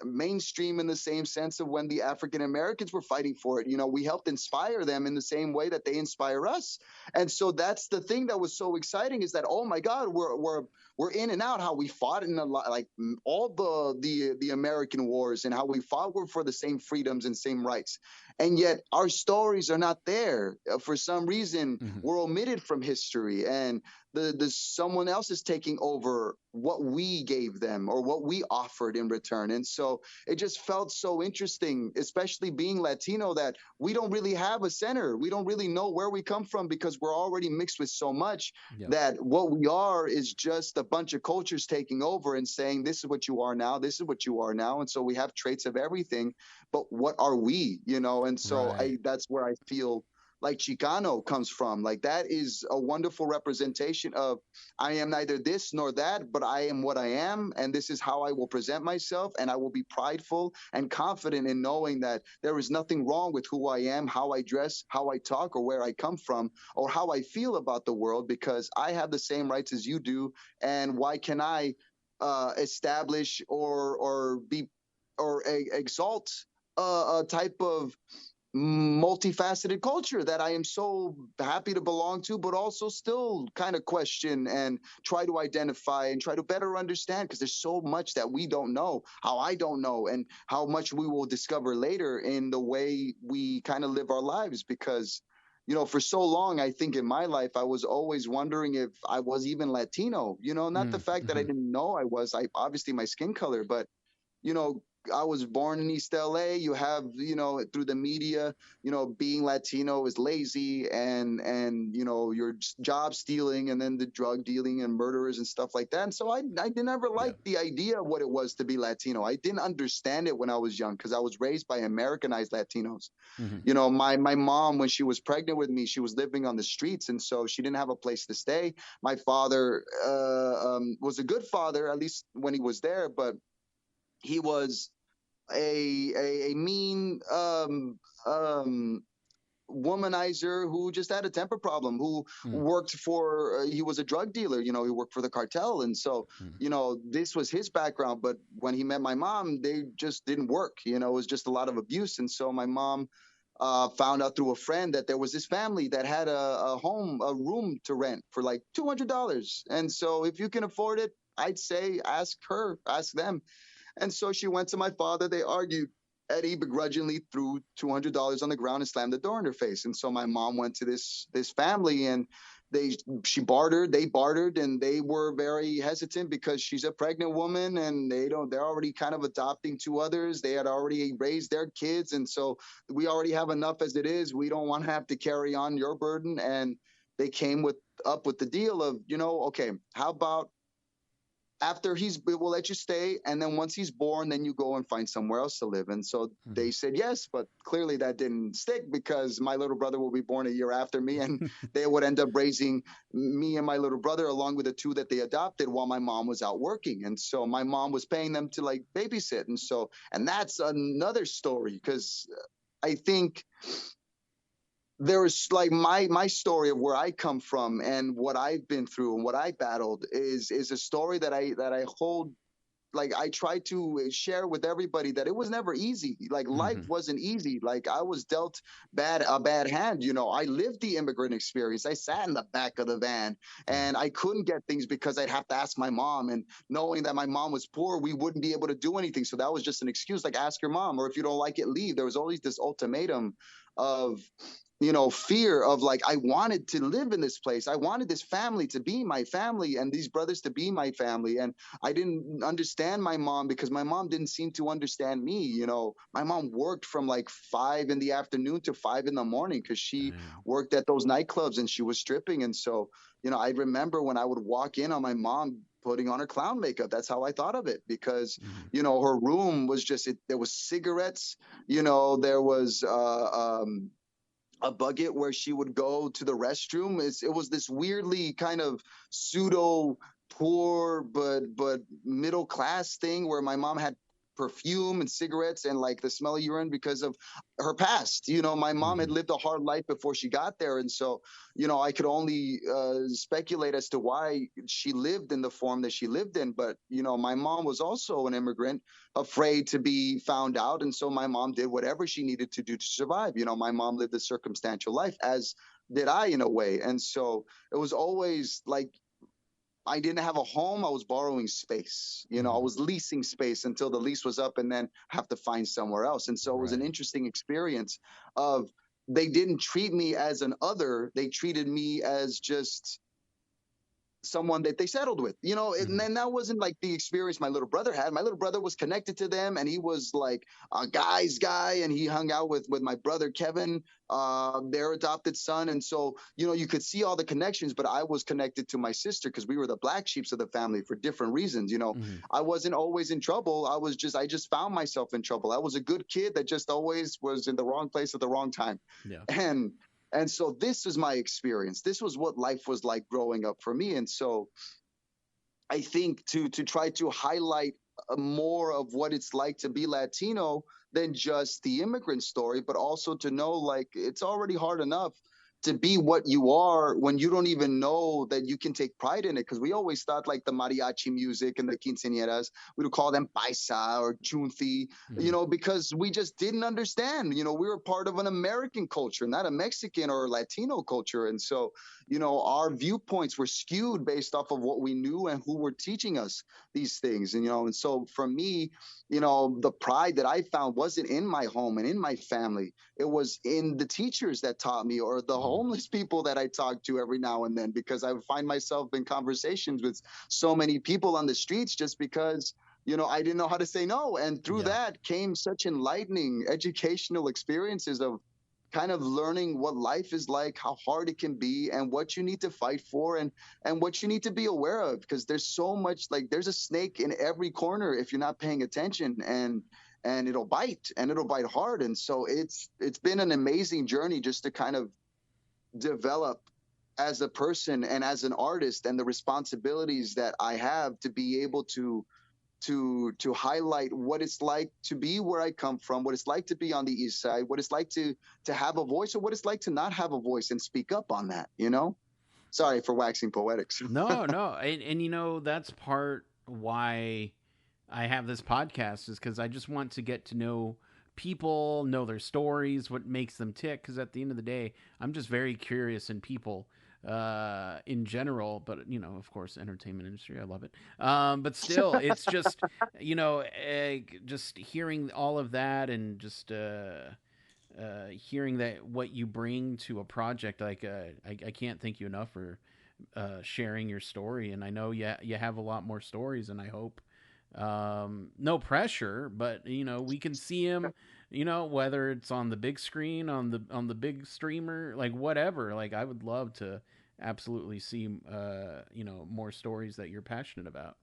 mainstream in the same sense of when the African Americans were fighting for it. We helped inspire them in the same way that they inspire us. And so that's the thing that was so exciting is that, oh my God, we're in and out how we fought in a lot, like all the American wars and how we fought for the same freedoms and same rights, and yet our stories are not there. For some reason Hmm. we're omitted from history, and the someone else is taking over what we gave them or what we offered in return. And so it just felt so interesting, especially being Latino, that we don't really have a center. We don't really know where we come from because we're already mixed with so much Yeah. that what we are is just a bunch of cultures taking over and saying, this is what you are now, this is what you are now. And so we have traits of everything, but what are we, And so Right. that's where I feel like Chicano comes from. Like that is a wonderful representation of I am neither this nor that, but I am what I am. And this is how I will present myself. And I will be prideful and confident in knowing that there is nothing wrong with who I am, how I dress, how I talk, or where I come from, or how I feel about the world, because I have the same rights as you do. And why can I establish or be or exalt a type of multifaceted culture that I am so happy to belong to, but also still kind of question and try to identify and try to better understand, because there's so much that we don't know, how I don't know, and how much we will discover later in the way we kind of live our lives. Because, for so long, I think in my life, I was always wondering if I was even Latino, not the fact that I Mm-hmm. didn't know I was, I obviously my skin color, but you know, I was born in East LA. You have, through the media, being Latino is lazy, and you're job stealing, and then the drug dealing and murderers and stuff like that. And so I never Yeah. liked the idea of what it was to be Latino. I didn't understand it when I was young because I was raised by Americanized Latinos. Mm-hmm. My mom, when she was pregnant with me, she was living on the streets, and so she didn't have a place to stay. My father was a good father, at least when he was there, but he was a mean womanizer who just had a temper problem, who worked for he was a drug dealer, he worked for the cartel. And so Mm-hmm. this was his background, but when he met my mom, they just didn't work. It was just a lot of abuse. And so my mom found out through a friend that there was this family that had a room to rent for like $200. And so if you can afford it, I'd say ask them. And so she went to my father. They argued. Eddie begrudgingly threw $200 on the ground and slammed the door in her face. And so my mom went to this family, and they bartered, and they were very hesitant because she's a pregnant woman, and they're already kind of adopting two others. They had already raised their kids, and so we already have enough as it is. We don't want to have to carry on your burden. And they came up with the deal of, okay, how about after we'll let you stay, and then once he's born, then you go and find somewhere else to live. And so they said yes, but clearly that didn't stick, because my little brother will be born a year after me, and they would end up raising me and my little brother along with the two that they adopted while my mom was out working. And so my mom was paying them to like babysit. And that's another story, because I think there's like my story of where I come from and what I've been through and what I battled is a story that I hold, like I try to share with everybody, that it was never easy. Like life Mm-hmm. wasn't easy. Like I was dealt a bad hand. I lived the immigrant experience. I sat in the back of the van, Yeah. and I couldn't get things because I'd have to ask my mom. And knowing that my mom was poor, we wouldn't be able to do anything. So that was just an excuse, like ask your mom, or if you don't like it, leave. There was always this ultimatum of fear of, like, I wanted to live in this place. I wanted this family to be my family and these brothers to be my family. And I didn't understand my mom because my mom didn't seem to understand me. My mom worked from like 5 in the afternoon to 5 in the morning because she Damn. worked at those nightclubs and she was stripping. And so, I remember when I would walk in on my mom putting on her clown makeup. That's how I thought of it, because, Mm-hmm. her room was just, there was cigarettes, there was, a bucket where she would go to the restroom. It was this weirdly kind of pseudo poor but middle class thing where my mom had perfume and cigarettes and like the smell of urine because of her past. My mom Mm-hmm. had lived a hard life before she got there, and so I could only speculate as to why she lived in the form that she lived in. But my mom was also an immigrant, afraid to be found out. And so my mom did whatever she needed to do to survive. My mom lived a circumstantial life, as did I in a way. And so it was always like I didn't have a home. I was borrowing space. I Mm-hmm. was leasing space until the lease was up and then have to find somewhere else. And so it was an Right. interesting experience of they didn't treat me as an other. They treated me as just someone that they settled with, and Mm-hmm. then that wasn't like the experience my little brother had. My little brother was connected to them, and he was like a guy's guy, and he hung out with my brother Kevin, their adopted son. And so, you could see all the connections, but I was connected to my sister because we were the black sheeps of the family for different reasons. Mm-hmm. I wasn't always in trouble. I just found myself in trouble. I was a good kid that just always was in the wrong place at the wrong time. Yeah. And so this is my experience. This was what life was like growing up for me. And so I think to try to highlight more of what it's like to be Latino than just the immigrant story, but also to know, like, it's already hard enough to be what you are when you don't even know that you can take pride in it. Because we always thought like the mariachi music and the quinceañeras, we would call them paisa or chunti, Mm-hmm. because we just didn't understand. We were part of an American culture, not a Mexican or Latino culture. And so, our viewpoints were skewed based off of what we knew and who were teaching us these things. And so for me, the pride that I found wasn't in my home and in my family. It was in the teachers that taught me or the homeless people that I talked to every now and then, because I would find myself in conversations with so many people on the streets just because, I didn't know how to say no. And through Yeah. that came such enlightening educational experiences of kind of learning what life is like, how hard it can be, and what you need to fight for, and what you need to be aware of, because there's so much, like there's a snake in every corner if you're not paying attention, and it'll bite hard. And so it's been an amazing journey just to kind of develop as a person and as an artist, and the responsibilities that I have to be able to highlight what it's like to be where I come from, what it's like to be on the East Side, what it's like to have a voice, or what it's like to not have a voice and speak up on that. Sorry for waxing poetics. No, no, and that's part why I have this podcast, is because I just want to get to know people, know their stories, what makes them tick. Because at the end of the day, I'm just very curious in people in general. But of course, entertainment industry, I love it. But still, it's just just hearing all of that, and just hearing that what you bring to a project, like I can't thank you enough for sharing your story. And I know you have a lot more stories, and I hope no pressure, but we can see him, whether it's on the big screen, on the big streamer, like whatever. Like I would love to absolutely see more stories that you're passionate about.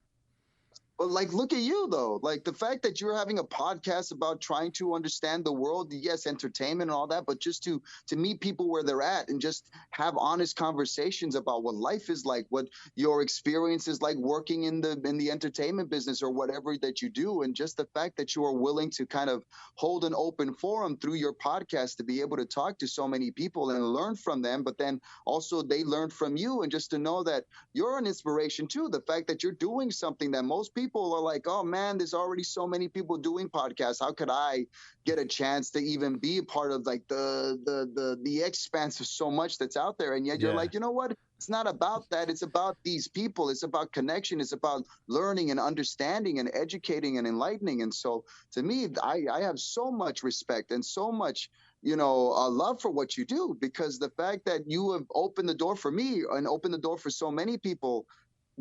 But like, look at you though. Like the fact that you're having a podcast about trying to understand the world, yes, entertainment and all that, but just to meet people where they're at and just have honest conversations about what life is like, what your experience is like working in the entertainment business or whatever that you do, and just the fact that you are willing to kind of hold an open forum through your podcast to be able to talk to so many people and learn from them, but then also they learn from you, and just to know that you're an inspiration too. The fact that you're doing something that most people are like, oh man, there's already so many people doing podcasts. How could I get a chance to even be a part of like the expanse of so much that's out there? And yet you're Yeah. like, you know what? It's not about that. It's about these people. It's about connection. It's about learning and understanding and educating and enlightening. And so to me, I have so much respect and so much love for what you do, because the fact that you have opened the door for me and opened the door for so many people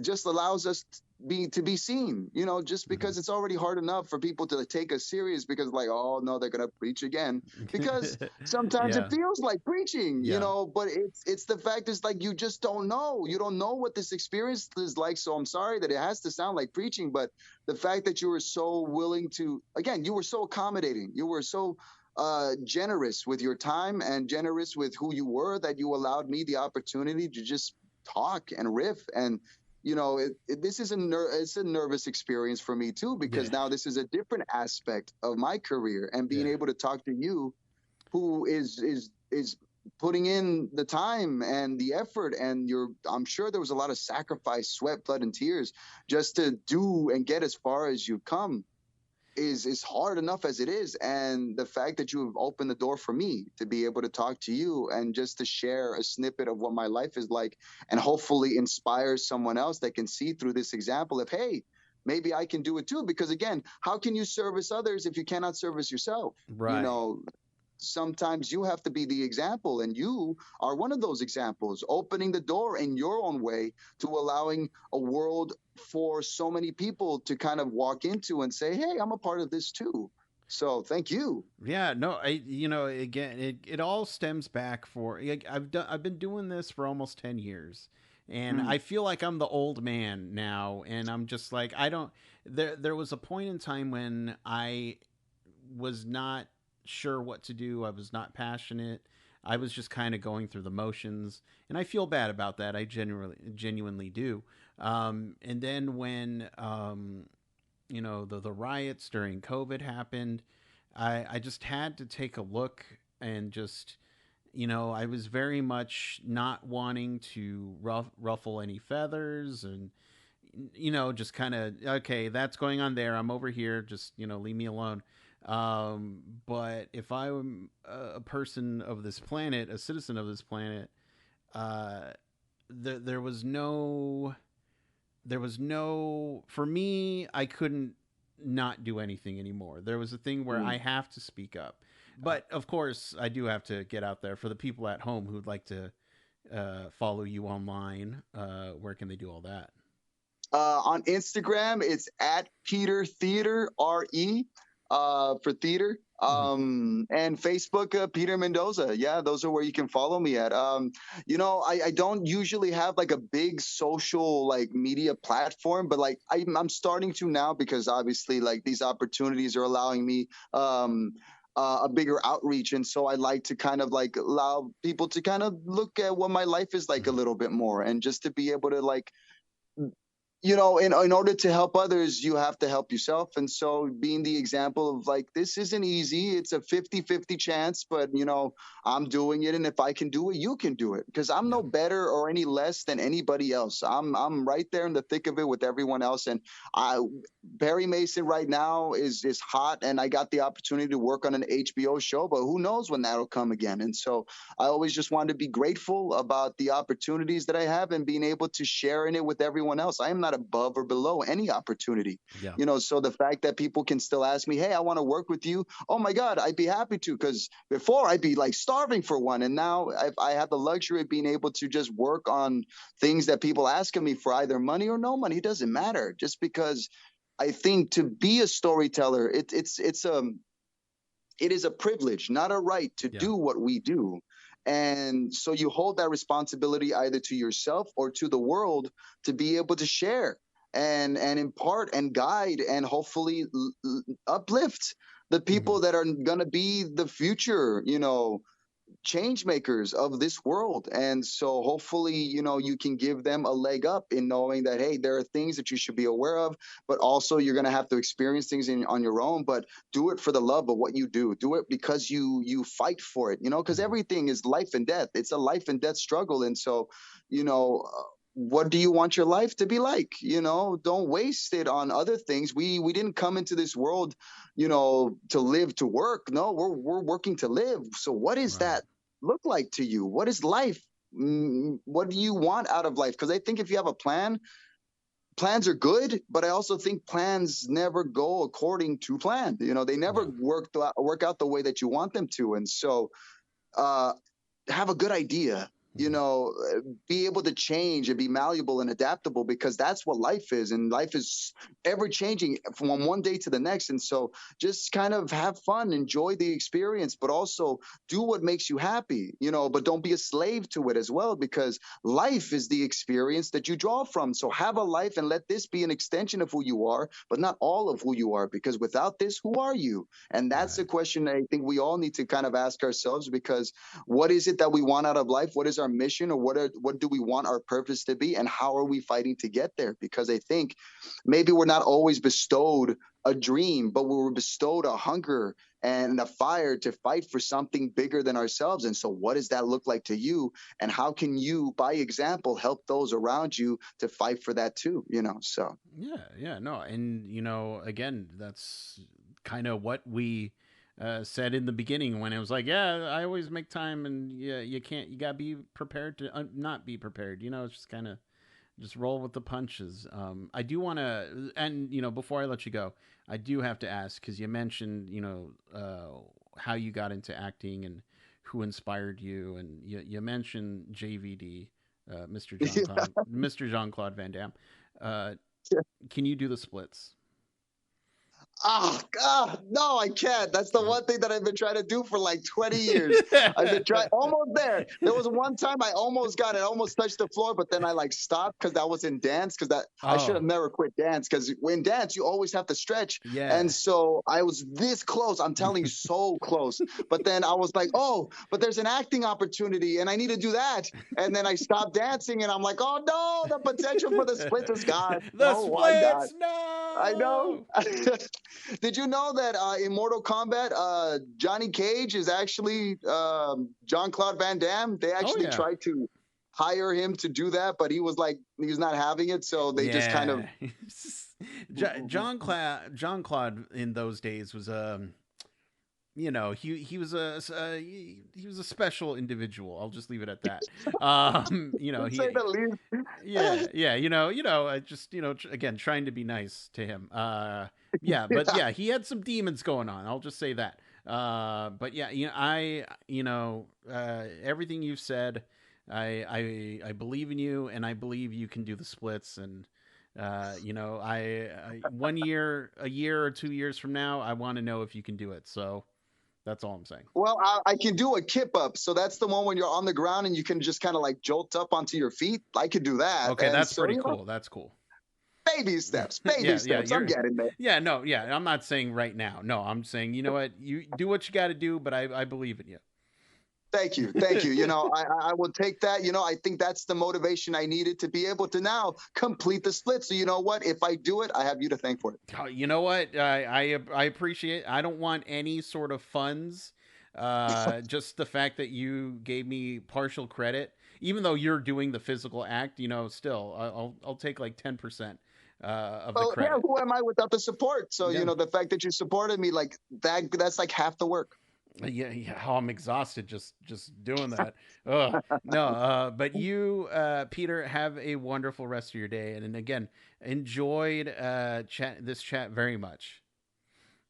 just allows us to be seen, just Mhm. because it's already hard enough for people to take us serious, because like, oh no, they're going to preach again, because sometimes it Yeah. feels like preaching, Yeah. but it's the fact is like, you just don't know. You don't know what this experience is like. So I'm sorry that it has to sound like preaching, but the fact that you were so willing to, again, you were so accommodating, you were so generous with your time and generous with who you were, that you allowed me the opportunity to just talk and riff. And this is it's a nervous experience for me too, because Yeah. now this is a different aspect of my career, and being Yeah. able to talk to you, who is putting in the time and the effort, and I'm sure there was a lot of sacrifice, sweat, blood, and tears just to do and get as far as you've come, is hard enough as it is. And the fact that you have opened the door for me to be able to talk to you and just to share a snippet of what my life is like, and hopefully inspire someone else that can see through this example of, hey, maybe I can do it too. Because again, how can you service others if you cannot service yourself? you Right. know Sometimes you have to be the example, and you are one of those examples, opening the door in your own way to allowing a world for so many people to kind of walk into and say, hey, I'm a part of this too. So thank you. Yeah, no, again, it all stems back for, like, I've been doing this for almost 10 years, and Mm, I feel like I'm the old man now, and I'm just like, I don't, there was a point in time when I was not sure what to do. I was not passionate. I was just kind of going through the motions, and I feel bad about that. I genuinely do. And then when the riots during COVID happened, I just had to take a look and just I was very much not wanting to ruffle any feathers, and just kind of, okay, that's going on there. I'm over here. Just leave me alone. But if I'm a person of this planet, a citizen of this planet, uh, there was no, for me, I couldn't not do anything anymore. There was a thing where I have to speak up. But of course, I do have to get out there for the people at home who'd like to follow you online. Where can they do all that? On Instagram, it's at Peter Theater, RE, for theater. And Facebook, Peter Mendoza. Yeah, those are where you can follow me at. I don't usually have like a big social like media platform, but like I'm starting to now because obviously like these opportunities are allowing me a bigger outreach. And so I like to kind of like allow people to kind of look at what my life is like a little bit more, and just to be able to like, in order to help others, you have to help yourself. And so being the example of like, this isn't easy. It's a 50-50 chance, but I'm doing it. And if I can do it, you can do it, because I'm no better or any less than anybody else. I'm right there in the thick of it with everyone else. And Barry Mason right now is hot, and I got the opportunity to work on an HBO show, but who knows when that'll come again. And so I always just wanted to be grateful about the opportunities that I have and being able to share in it with everyone else. I am not above or below any opportunity. So the fact that people can still ask me, hey, I want to work with you. Oh my God, I'd be happy to, because before I'd be like starving for one. And now I have the luxury of being able to just work on things that people ask of me for either money or no money. It doesn't matter, just because I think to be a storyteller, it is a privilege, not a right, to do what we do. And so you hold that responsibility either to yourself or to the world to be able to share and impart and guide and hopefully uplift the people that are going to be the future, change makers of this world. And so hopefully, you can give them a leg up in knowing that, hey, there are things that you should be aware of, but also you're going to have to experience things on your own. But do it for the love of what you do. Do it because you fight for it, because everything is life and death. It's a life and death struggle. And so, what do you want your life to be like? Don't waste it on other things. We didn't come into this world, to live, to work. No, we're working to live. So what is that look like to you? What is life? What do you want out of life? Because I think if you have a plan, plans are good, but I also think plans never go according to plan. They never work out the way that you want them to. And so have a good idea, be able to change and be malleable and adaptable, because that's what life is. And life is ever changing from one day to the next. And so just kind of have fun, enjoy the experience, but also do what makes you happy, but don't be a slave to it as well, because life is the experience that you draw from. So have a life and let this be an extension of who you are, but not all of who you are, because without this, who are you? And that's the question I think we all need to kind of ask ourselves, because what is it that we want out of life? What is our mission, or what do we want our purpose to be, and how are we fighting to get there? Because I think maybe we're not always bestowed a dream, but we were bestowed a hunger and a fire to fight for something bigger than ourselves. And so what does that look like to you, and how can you by example help those around you to fight for that too? So no, and again, that's kind of what we said in the beginning, when it was like, I always make time, and you gotta be prepared to not be prepared. It's just kind of just roll with the punches. I do want to, and before I let you go, I do have to ask, because you mentioned how you got into acting and who inspired you, and you mentioned JVD, Mr. Jean-Claude Van Damme. Can you do the splits? Oh God, no, I can't. That's the one thing that I've been trying to do for like 20 years. I've been trying, almost there. There was one time I almost got it, almost touched the floor, but then I like stopped because that was in dance. I should have never quit dance, because in dance you always have to stretch. And so I was this close. I'm telling you, so close. But then I was like, oh, but there's an acting opportunity, and I need to do that. And then I stopped dancing, and I'm like, oh no, the potential for the splits is gone. The oh my God. No, I know. Did you know that in Mortal Kombat, Johnny Cage is actually Jean-Claude Van Damme? They Oh actually yeah. tried to hire him to do that, but he was like, he was not having it, so they just kind of. Yeah. John Claude in those days was he was he was a special individual. I'll just leave it at that. Say the Yeah, least. yeah, just again trying to be nice to him. Yeah, but Yeah. yeah, he had some demons going on. I'll just say that. But yeah, everything you've said, I believe in you, and I believe you can do the splits. And I 1 year, a year or 2 years from now, I want to know if you can do it. So that's all I'm saying. Well, I can do a kip up. So that's the one when you're on the ground and you can just kind of like jolt up onto your feet. I could do that. Okay, And that's so, pretty cool. That's cool. baby steps, baby Yeah, yeah, steps. I'm getting there. yeah, no, yeah. I'm not saying right now. No, I'm saying, you know what, you do what you got to do, but I believe in you. Thank you. Thank you. I will take that. I think that's the motivation I needed to be able to now complete the split. So you know what? If I do it, I have you to thank for it. You know what? I appreciate it. I don't want any sort of funds. Just the fact that you gave me partial credit, even though you're doing the physical act, still I'll take like 10% of the Well, yeah, credit. who am I without the support? So, Yeah. the fact that you supported me, like that's like half the work. Yeah, yeah. Oh, I'm exhausted just doing that. Ugh. No, but you, Peter, have a wonderful rest of your day, and again, enjoyed this chat very much.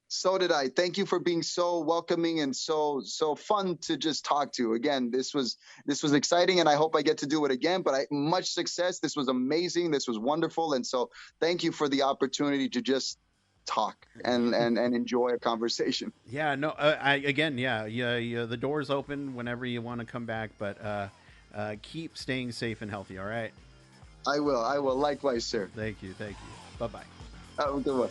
So did I. Thank you for being so welcoming and so fun to just talk to. Again, this was exciting, and I hope I get to do it again. But much success. This was amazing. This was wonderful, and so thank you for the opportunity to just talk and enjoy a conversation. Yeah, no, yeah. The door's open whenever you want to come back, but keep staying safe and healthy. All right. I will. Likewise, sir. Thank you. Thank you. Bye bye. Have a good one.